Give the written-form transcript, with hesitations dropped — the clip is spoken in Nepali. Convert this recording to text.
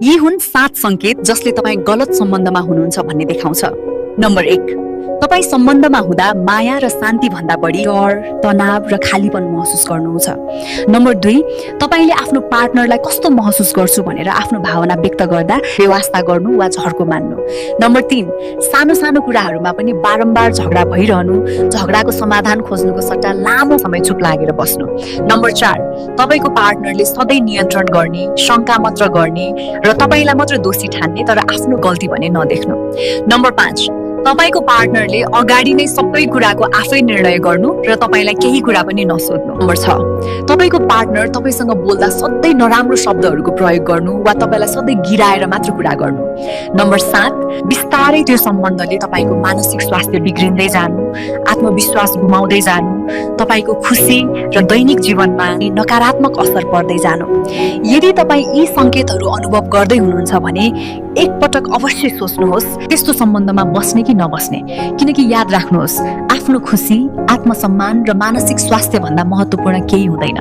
यी हुन् 7 संकेत जसले तपाईँ गलत सम्बन्धमा हुनुहुन्छ भन्ने देखाउँछ। नम्बर 1, तपाईँ सम्बन्धमा हुँदा माया र शान्ति भन्दा बढी डर, तनाव र खालीपन महसुस गर्नुहुन्छ। नम्बर 2, तपाईले आफ्नो पार्टनरलाई कस्तो महसुस गर्छु भनेर आफ्नो भावना व्यक्त गर्दा बेवास्ता गर्नु वा झर्को मान्नु। नम्बर 3, सानो सानो कुराहरूमा पनि बारम्बार झगडा भइरहनु, झगडाको समाधान खोज्नुको सट्टा लामो समय चुप लागेर बस्नु। नम्बर 4, तपाईको पार्टनरले सधैँ नियन्त्रण गर्ने, शंका मात्र गर्ने र तपाईलाई मात्र दोषी ठान्ने तर आफ्नो गल्ती भने नदेख्नु। नम्बर 5, तपाईको पार्टनरले अगाडि नै सबै कुराको आफै निर्णय गर्नु र तपाईलाई केही कुरा पनि नसोध्नु। नम्बर 6, तपाईको पार्टनर तपाईसँग बोल्दा सधैँ नराम्रो शब्दहरूको प्रयोग गर्नु वा तपाईलाई सधैँ गिराएर मात्र कुरा गर्नु। नम्बर 7, बिस्तारै त्यो सम्बन्धले तपाईको मानसिक स्वास्थ्य बिग्रिँदै जानु, आत्मविश्वास गुमाउँदै जानु, तपाईको खुशी र दैनिक जीवनमा नकारात्मक असर पर्दै जानु। यदि तपाई यी संकेतहरू अनुभव गर्दै हुनुहुन्छ भने एकपटक अवश्य सोच्नुहोस् त्यस्तो सम्बन्धमा बस्ने कि नबस्ने, किनकि याद राख्नुहोस् आफ्नो खुशी, आत्मसम्मान र मानसिक स्वास्थ्य भन्दा महत्त्वपूर्ण केही हुँदैन।